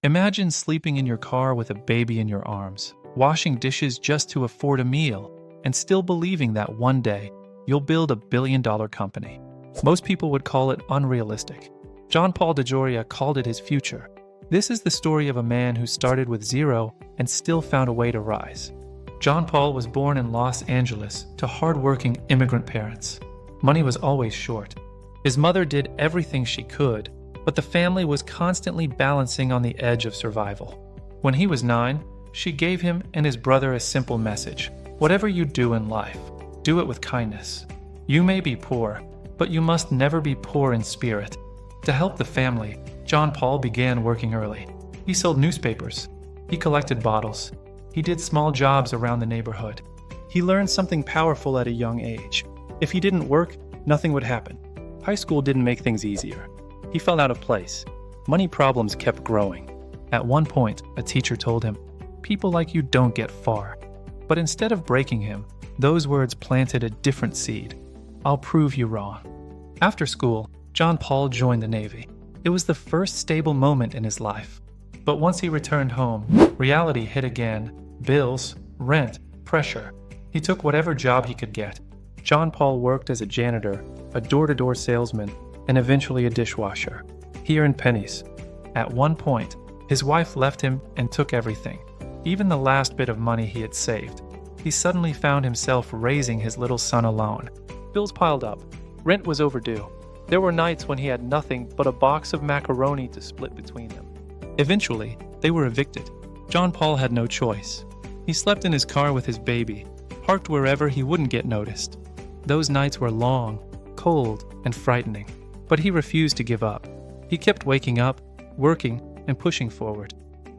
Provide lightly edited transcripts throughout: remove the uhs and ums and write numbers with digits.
Imagine sleeping in your car with a baby in your arms, washing dishes just to afford a meal, and still believing that one day you'll build a billion-dollar company. Most people would call it unrealistic. John Paul DeJoria called it his future. This is the story of a man who started with zero and still found a way to rise. John Paul was born in Los Angeles to hard-working immigrant parents. Money was always short. His mother did everything she could, but the family was constantly balancing on the edge of survival. When he was 9, she gave him and his brother a simple message: whatever you do in life, do it with kindness. You may be poor, but you must never be poor in spirit. To help the family, John Paul began working early. He sold newspapers. He collected bottles. He did small jobs around the neighborhood. He learned something powerful at a young age. If he didn't work, nothing would happen. High school didn't make things easier. He felt out of place. Money problems kept growing. At one point, a teacher told him, "People like you don't get far." But instead of breaking him, those words planted a different seed. "I'll prove you wrong." After school, John Paul joined the Navy. It was the first stable moment in his life. But once he returned home, reality hit again. Bills, rent, pressure. He took whatever job he could get. John Paul worked as a janitor, a door-to-door salesman, and eventually a dishwasher. He earned pennies. At one point, his wife left him and took everything, even the last bit of money he had saved. He suddenly found himself raising his little son alone. Bills piled up. Rent was overdue. There were nights when he had nothing but a box of macaroni to split between them. Eventually, they were evicted. John Paul had no choice. He slept in his car with his baby, parked wherever he wouldn't get noticed. Those nights were long, cold, and frightening, but he refused to give up. He kept waking up, working, and pushing forward.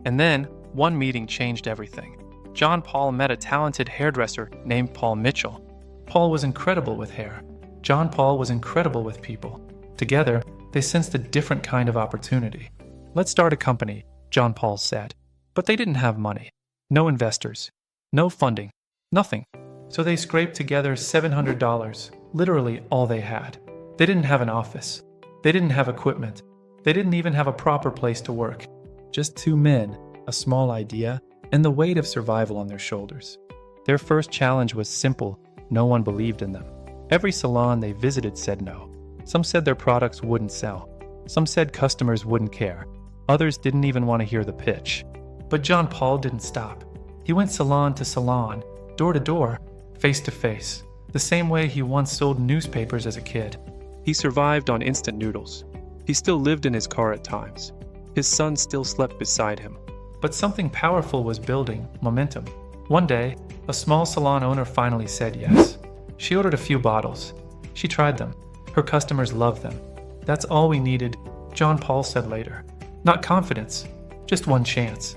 And then, one meeting changed everything. John Paul met a talented hairdresser named Paul Mitchell. Paul was incredible with hair. John Paul was incredible with people. Together, they sensed a different kind of opportunity. "Let's start a company," John Paul said. But they didn't have money. No investors. No funding. Nothing. So they scraped together $700, literally all they had. They didn't have an office. They didn't have equipment. They didn't even have a proper place to work. Just two men, a small idea, and the weight of survival on their shoulders. Their first challenge was simple. No one believed in them. Every salon they visited said no. Some said their products wouldn't sell. Some said customers wouldn't care. Others didn't even want to hear the pitch. But John Paul didn't stop. He went salon to salon, door to door, face to face, the same way he once sold newspapers as a kid. He survived on instant noodles. He still lived in his car at times. His son still slept beside him. But something powerful was building momentum. One day, a small salon owner finally said yes. She ordered a few bottles. She tried them. Her customers loved them. "That's all we needed," John Paul said later. Not confidence, just one chance.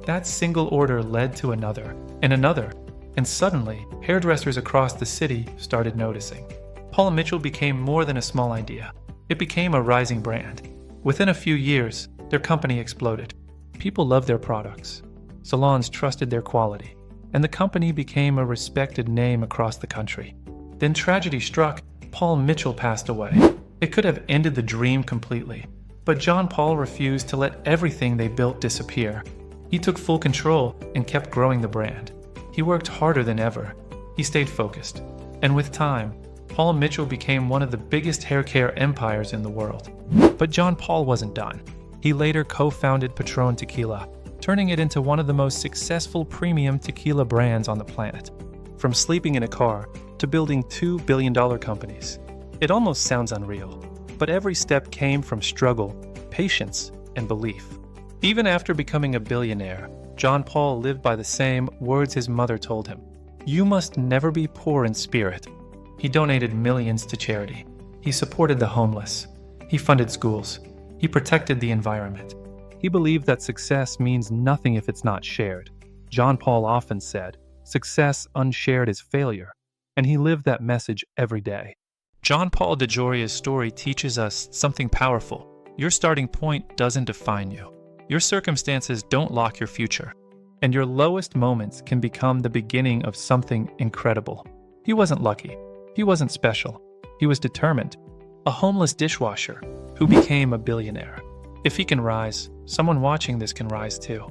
That single order led to another, and suddenly, hairdressers across the city started noticing. Paul Mitchell became more than a small idea. It became a rising brand. Within a few years, their company exploded. People loved their products. Salons trusted their quality, and the company became a respected name across the country. Then tragedy struck. Paul Mitchell passed away. It could have ended the dream completely, but John Paul refused to let everything they built disappear. He took full control and kept growing the brand. He worked harder than ever. He stayed focused. And with time, Paul Mitchell became one of the biggest hair care empires in the world. But John Paul wasn't done. He later co-founded Patrón Tequila, turning it into one of the most successful premium tequila brands on the planet. From sleeping in a car to building $2 billion companies. It almost sounds unreal, but every step came from struggle, patience, and belief. Even after becoming a billionaire, John Paul lived by the same words his mother told him. "You must never be poor in spirit." He donated millions to charity. He supported the homeless. He funded schools. He protected the environment. He believed that success means nothing if it's not shared. John Paul often said, "Success unshared is failure," and he lived that message every day. John Paul DeJoria's story teaches us something powerful. Your starting point doesn't define you. Your circumstances don't lock your future. And your lowest moments can become the beginning of something incredible. He wasn't lucky. He wasn't special. He was determined. A homeless dishwasher who became a billionaire. If he can rise, someone watching this can rise too.